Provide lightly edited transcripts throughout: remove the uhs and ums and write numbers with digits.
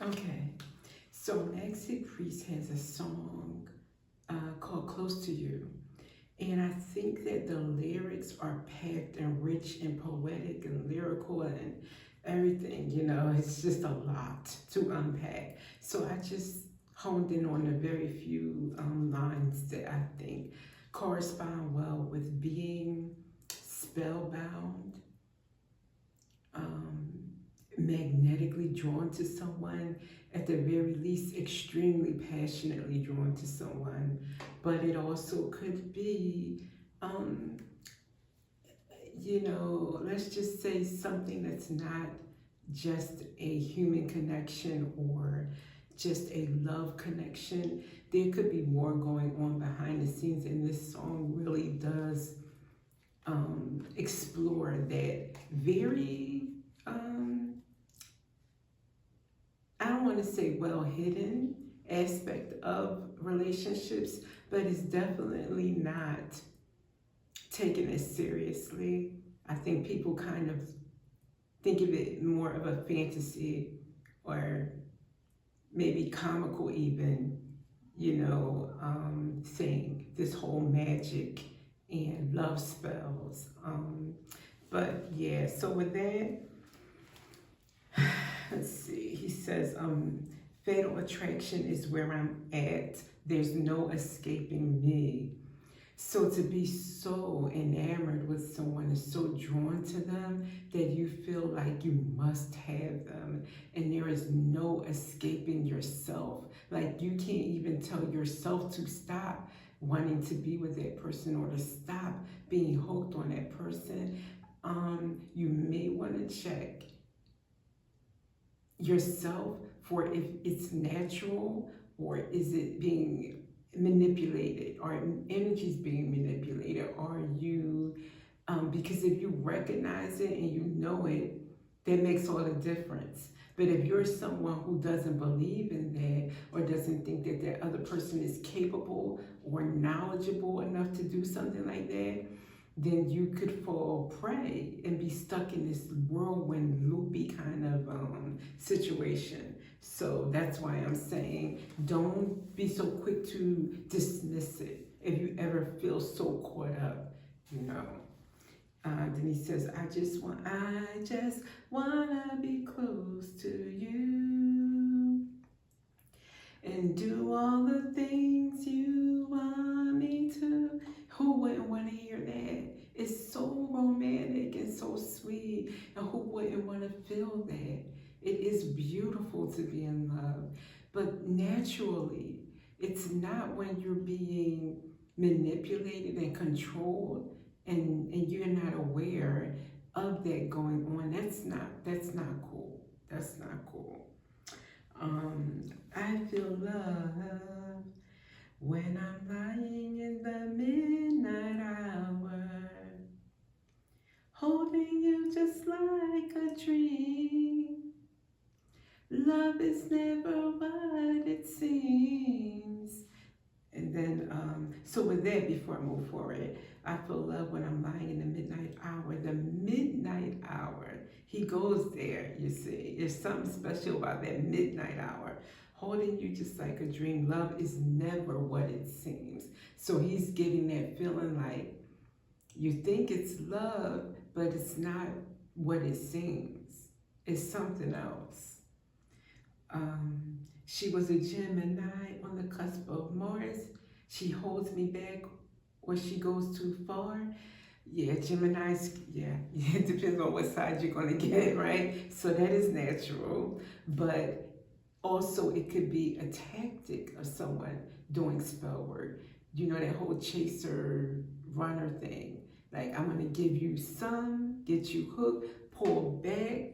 Okay. So Maxi Priest has a song called Close to You. And I think that the lyrics are packed and rich and poetic and lyrical and everything. It's just a lot to unpack. So I just honed in on a very few lines that I think correspond well with being spellbound, um, magnetically drawn to someone, at the very least, extremely passionately drawn to someone. But it also could be, um, let's just say something that's not just a human connection or just a love connection. There could be more going on behind the scenes, and this song really does explore that very, I don't want to say well hidden aspect of relationships, but it's definitely not taken as seriously. I think people kind of think of it more of a fantasy or maybe comical even, thing, this whole magic and love spells. But yeah, so with that, let's see, he says, fatal attraction is where I'm at. There's no escaping me. So to be so enamored with someone is so drawn to them that you feel like you must have them and there is no escaping yourself. Like you can't even tell yourself to stop wanting to be with that person or to stop being hooked on that person. You may want to check yourself for if it's natural or is it being manipulated or energy's being manipulated. Are you because if you recognize it and you know it, that makes all the difference. But if you're someone who doesn't believe in that or doesn't think that that other person is capable or knowledgeable enough to do something like that, then you could fall prey and be stuck in this whirlwind loopy kind of situation. So that's why I'm saying don't be so quick to dismiss it if you ever feel so caught up, you know. Then he says, I just wanna be close to you and do all the things you want me to. Who wouldn't want to hear that? It's so romantic and so sweet. And who wouldn't want to feel that? It is beautiful to be in love. But naturally, it's not when you're being manipulated and controlled and you're not aware of that going on. That's not cool. That's not cool. I feel love when I'm lying in the midnight hour, holding you just like a dream. Love is never what it seems. And then, so with that, before I move forward, I feel love when I'm lying in the midnight hour. The midnight hour, he goes there, you see. There's something special about that midnight hour. Holding you just like a dream. Love is never what it seems. So he's getting that feeling like you think it's love, but it's not what it seems. It's something else. She was a Gemini on the cusp of Mars. She holds me back or she goes too far. Yeah, Geminis, yeah, it depends on what side you're going to get, right? So that is natural. But also it could be a tactic of someone doing spell work. You know, that whole chaser runner thing. Like, I'm going to give you some, get you hooked, pull back,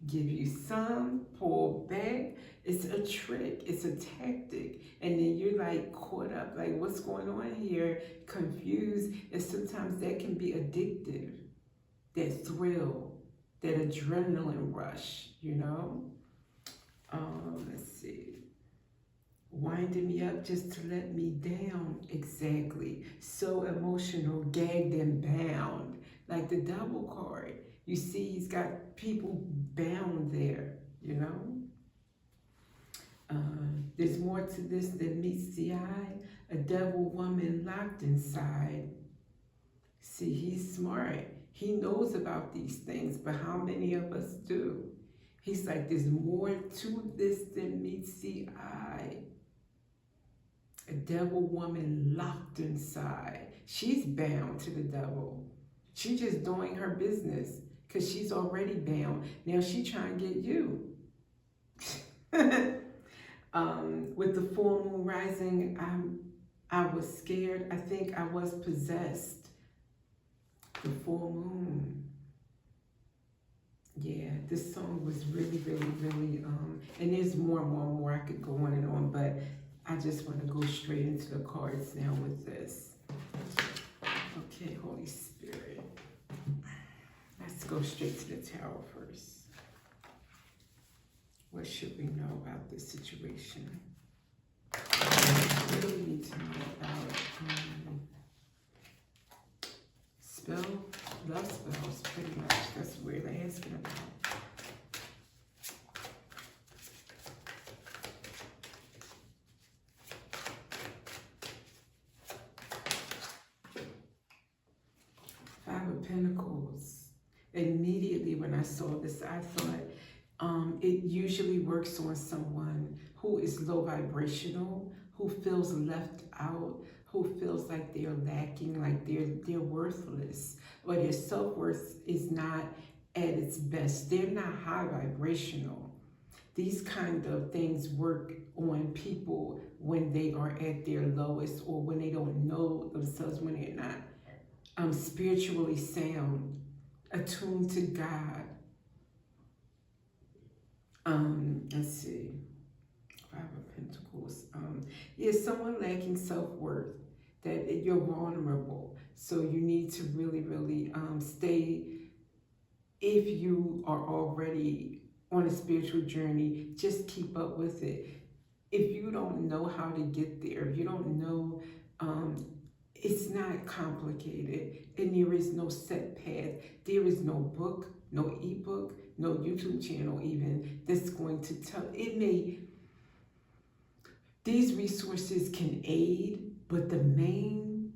give you some, pull back. It's a trick, it's a tactic. And then you're like caught up, like what's going on here, confused. And sometimes that can be addictive, that thrill, that adrenaline rush, you know? Let's see. Winding me up just to let me down, exactly. So emotional, gagged and bound. Like the double card. You see, he's got people bound there, you know? There's more to this than meets the eye. A devil woman locked inside. See, he's smart. He knows about these things, but how many of us do? He's like, there's more to this than meets the eye. A devil woman locked inside. She's bound to the devil. She's just doing her business because she's already bound. Now she's trying to get you. With the full moon rising, I was scared. I think I was possessed. The full moon. Yeah, this song was really, and there's more I could go on and on, but I just want to go straight into the cards now with this. Okay, Holy Spirit. Let's go straight to the tarot first. What should we know about this situation? We really need to know about love spells, pretty much. That's what we're asking about. Five of Pentacles. Immediately when I saw this, I thought it usually works on someone who is low vibrational, who feels left out, who feels like they're lacking, like they're worthless, or their self-worth is not at its best. They're not high vibrational. These kind of things work on people when they are at their lowest, or when they don't know themselves, when they're not spiritually sound, attuned to God. Let's see. Five of Pentacles. Yeah, someone lacking self-worth, that you're vulnerable. So you need to really stay, if you are already on a spiritual journey, just keep up with it. If you don't know how to get there, if you don't know, it's not complicated, and there is no set path. There is no book, no ebook, no YouTube channel even that's going to tell. These resources can aid, but the main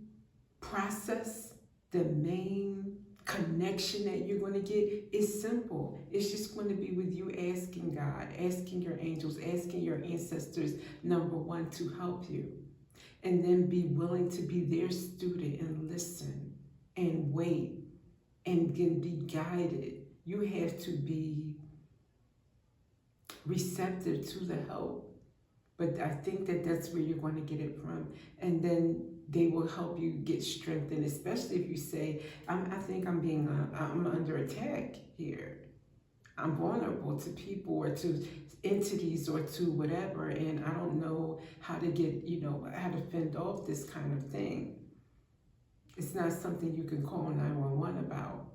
process, the main connection that you're going to get is simple. It's just going to be with you asking God, asking your angels, asking your ancestors, number one, to help you. And then be willing to be their student and listen and wait and be guided. You have to be receptive to the help. But I think that that's where you're going to get it from. And then they will help you get strengthened, especially if you say, I think I'm under attack here. I'm vulnerable to people or to entities or to whatever, and I don't know how to get, how to fend off this kind of thing. It's not something you can call 911 about.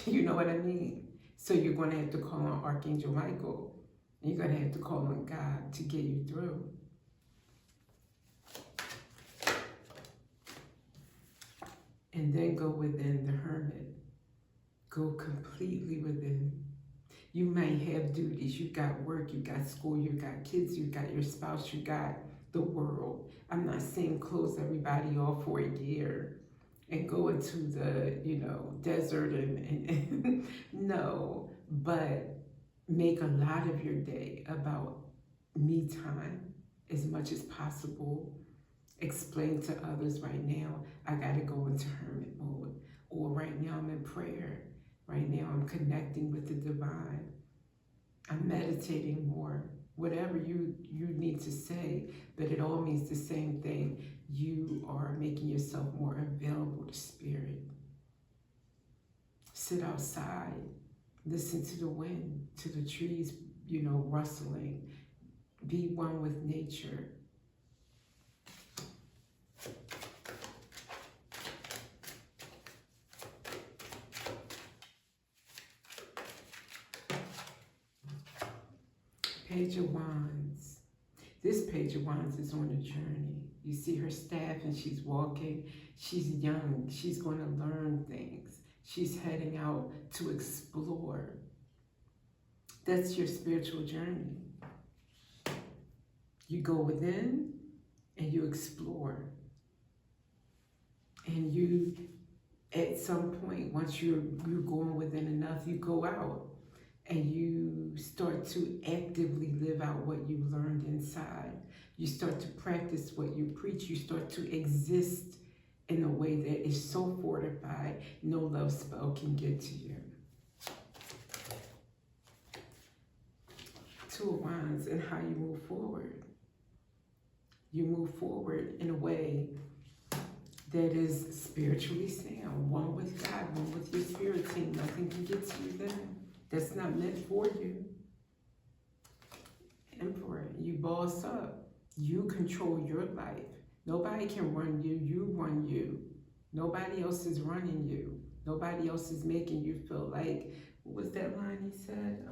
You know what I mean? So you're going to have to call on Archangel Michael. You're going to have to call on God to get you through. And then go within, the Hermit. Go completely within. You might have duties. You've got work, you've got school, you've got kids, you've got your spouse, you've got the world. I'm not saying close everybody off for a year and go into the, desert and no, but make a lot of your day about me time as much as possible. Explain to others, right now, I got to go into hermit mode. Or right now I'm in prayer. Right now I'm connecting with the divine. I'm meditating more. Whatever you need to say, but it all means the same thing. You are making yourself more available to spirit. Sit outside. Listen to the wind, to the trees, rustling. Be one with nature. Page of Wands. This Page of Wands is on a journey. You see her staff and she's walking. She's young. She's going to learn things. She's heading out to explore. That's your spiritual journey. You go within and you explore. And you, at some point, once you're going within enough, you go out and you start to actively live out what you learned inside. You start to practice what you preach. You start to exist in a way that is so fortified, no love spell can get to you. Two of Wands and how you move forward. You move forward in a way that is spiritually sound. One with God, one with your spirit team. Nothing can get to you then. That's not meant for you. Emperor, you boss up. You control your life. Nobody can run you. You run you. Nobody else is running you. Nobody else is making you feel like, what was that line he said?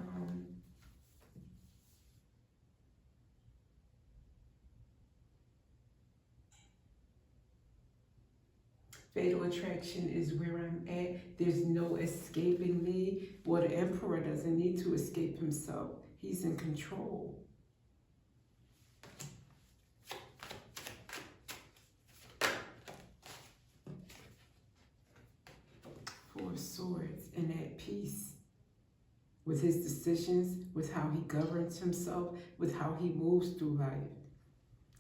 Fatal attraction is where I'm at. There's no escaping me. Well, the Emperor doesn't need to escape himself. He's in control. Four of Swords and at peace with his decisions, with how he governs himself, with how he moves through life.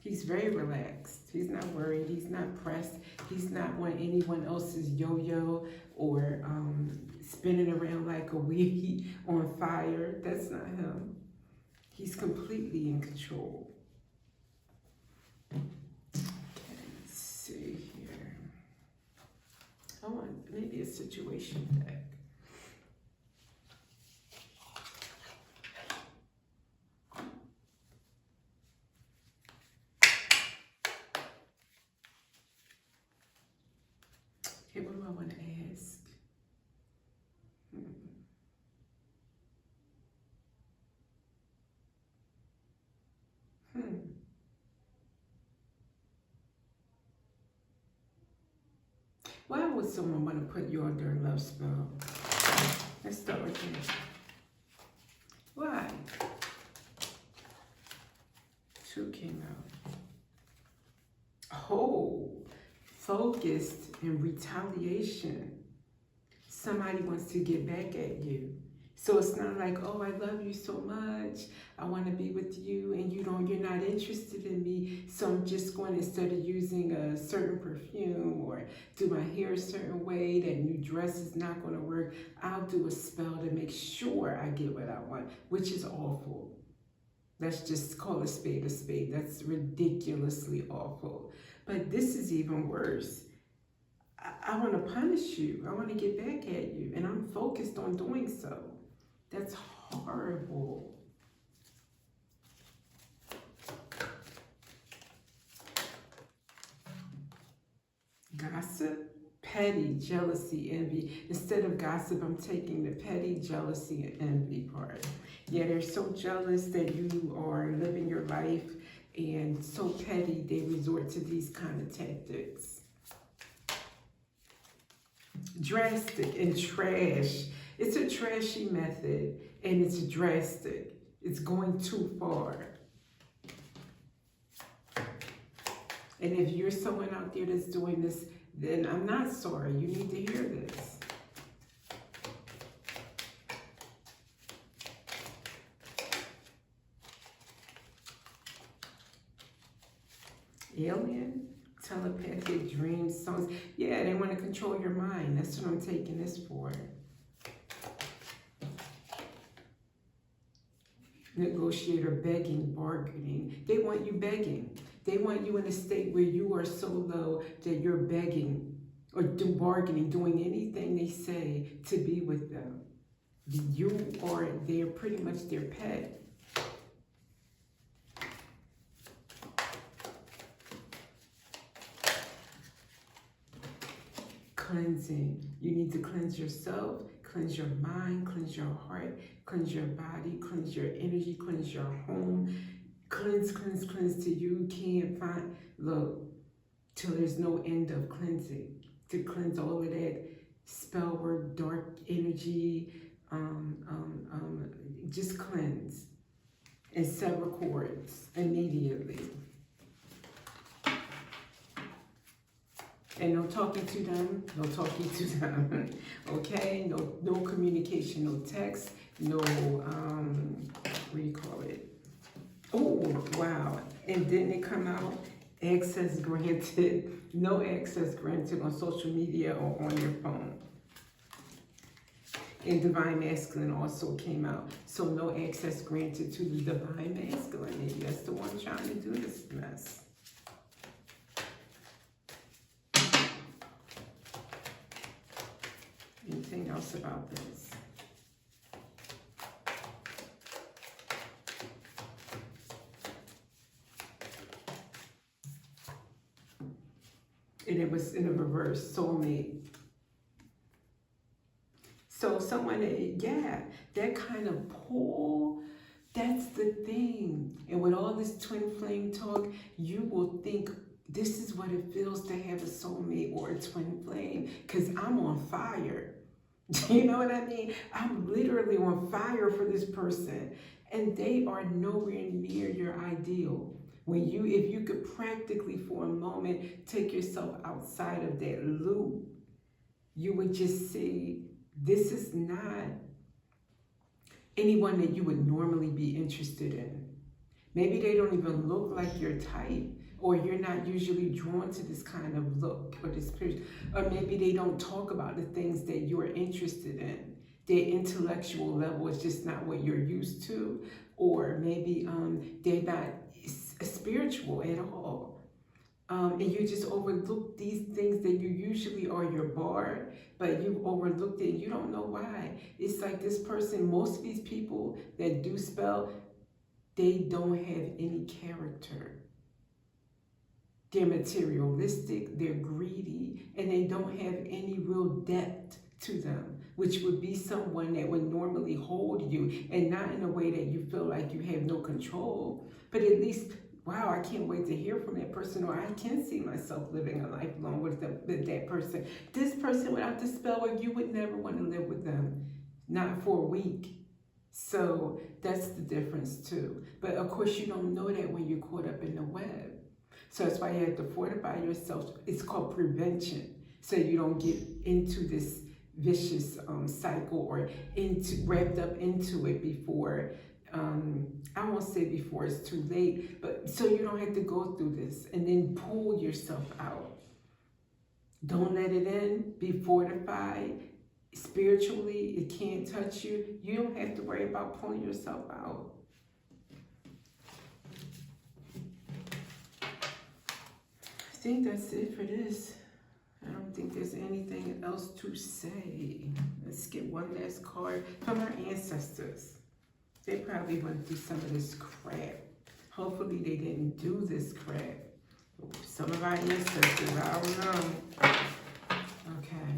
He's very relaxed. He's not worried. He's not pressed. He's not on anyone else's yo-yo or spinning around like a wheel on fire. That's not him. He's completely in control. Okay, let's see here. I want maybe a situation deck. Okay, what do I want to ask? Why would someone want to put you under a love spell? Let's start with that. Why? Two came out. Oh, focused and retaliation. Somebody wants to get back at you. So it's not like, oh, I love you so much. I want to be with you and you're not interested in me. So I'm just going, instead of using a certain perfume or do my hair a certain way, that new dress is not going to work. I'll do a spell to make sure I get what I want, which is awful. Let's just call a spade a spade. That's ridiculously awful. But this is even worse. I want to punish you. I want to get back at you. And I'm focused on doing so. That's horrible. Gossip, petty, jealousy, envy. Instead of gossip, I'm taking the petty, jealousy, and envy part. Yeah, they're so jealous that you are living your life, and so petty they resort to these kind of tactics. Drastic and trash. It's a trashy method, and it's drastic. It's going too far. And if you're someone out there that's doing this, then I'm not sorry. You need to hear this. Alien, telepathic, dreams, songs. Yeah, they want to control your mind. That's what I'm taking this for. Negotiator, begging, bargaining. They want you begging. They want you in a state where you are so low that you're begging or bargaining, doing anything they say to be with them. They're pretty much their pet. Cleansing. You need to cleanse yourself, cleanse your mind, cleanse your heart, cleanse your body, cleanse your energy, cleanse your home. Cleanse, cleanse, cleanse till you can't find, look, till there's no end of cleansing. To cleanse all of that spell work, dark energy, just cleanse. and sever cords immediately. And no talking to them, no talking to them, okay? No communication, no text, no, what do you call it? Oh, wow. And didn't it come out? Access granted, no access granted on social media or on your phone. And Divine Masculine also came out. So no access granted to the Divine Masculine. Maybe that's the one trying to do this mess. Anything else about this? And it was in a reverse, soulmate. So someone, yeah, that kind of pull, that's the thing. And with all this twin flame talk, you will think this is what it feels to have a soulmate or a twin flame, because I'm on fire. You know what I mean? I'm literally on fire for this person, and they are nowhere near your ideal. When you, if you could practically for a moment take yourself outside of that loop, you would just see this is not anyone that you would normally be interested in. Maybe they don't even look like your type, or you're not usually drawn to this kind of look or this person, or maybe they don't talk about the things that you're interested in. Their intellectual level is just not what you're used to, or maybe they're not spiritual at all. And you just overlook these things that you usually are your bar, but you've overlooked it and you don't know why. It's like this person, most of these people that do spell, they don't have any character. They're materialistic, they're greedy, and they don't have any real depth to them, which would be someone that would normally hold you, and not in a way that you feel like you have no control, but at least, wow, I can't wait to hear from that person, or I can see myself living a life long with that person. This person without the spell work, you would never want to live with them, not for a week. So that's the difference too. But of course you don't know that when you're caught up in the web. So that's why you have to fortify yourself. It's called prevention. So you don't get into this vicious cycle or wrapped up into it before, I won't say before it's too late, but so you don't have to go through this and then pull yourself out. Don't let it in. Be fortified. Spiritually, it can't touch you. You don't have to worry about pulling yourself out. I think that's it for this. I don't think there's anything else to say. Let's get one last card from our ancestors. They probably went through some of this crap. Hopefully they didn't do this crap. Some of our ancestors, I don't know. Okay.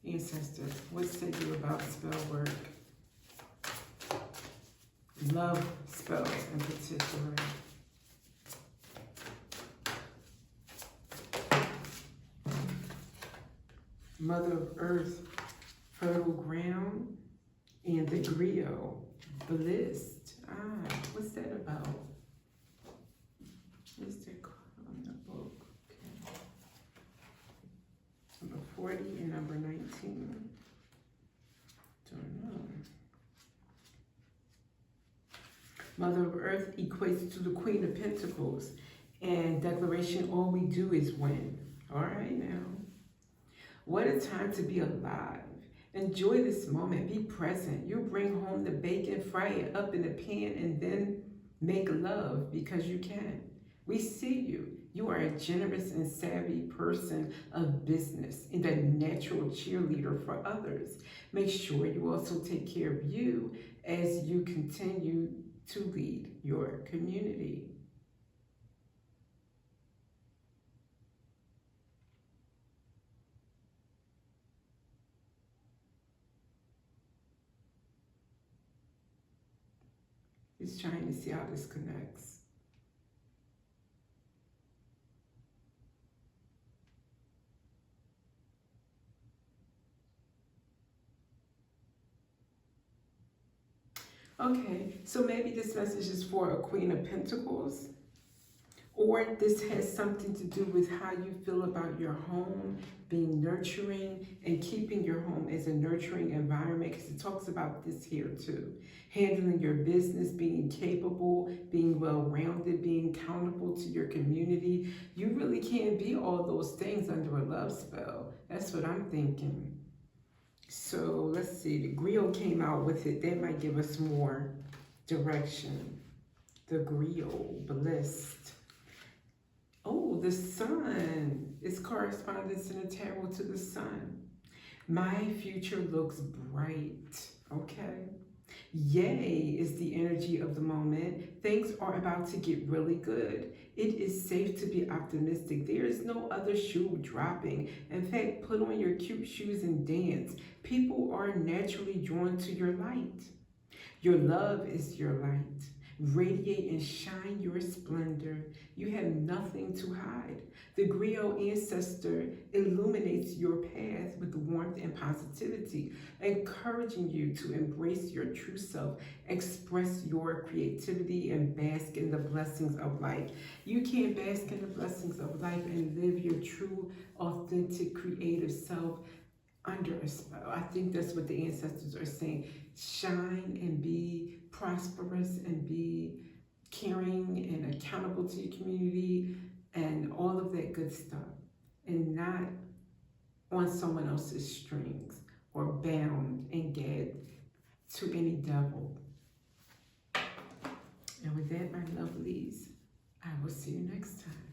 Ancestors, what say you about spell work? Love spells in particular. Mother of Earth, fertile ground, and the griot, blissed. What's that about? What's that called on the book? Okay. Number 40 and number 19. Don't know. Mother of Earth equates to the Queen of Pentacles, and declaration, all we do is win. All right now. What a time to be alive. Enjoy this moment. Be present. You bring home the bacon, fry it up in the pan, and then make love because you can. We see you. You are a generous and savvy person of business and a natural cheerleader for others. Make sure you also take care of you as you continue to lead your community. Just trying to see how this connects. Okay, so maybe this message is for a Queen of Pentacles, or this has something to do with how you feel about your home, being nurturing and keeping your home as a nurturing environment, because it talks about this here too. Handling your business, being capable, being well-rounded, being accountable to your community. You really can't be all those things under a love spell. That's what I'm thinking. So let's see, the griot came out with it. That might give us more direction. The griot, blessed. Oh, the sun is correspondence in the tarot to the sun. My future looks bright, okay? Yay is the energy of the moment. Things are about to get really good. It is safe to be optimistic. There is no other shoe dropping. In fact, put on your cute shoes and dance. People are naturally drawn to your light. Your love is your light. Radiate and shine your splendor. You have nothing to hide. The griot ancestor illuminates your path with warmth and positivity, encouraging you to embrace your true self, express your creativity, and bask in the blessings of life. You can't bask in the blessings of life and live your true, authentic, creative self under a spell. I think that's what the ancestors are saying. Shine and be prosperous and be caring and accountable to your community and all of that good stuff, and not on someone else's strings or bound and gagged to any devil. And with that, my lovelies, I will see you next time.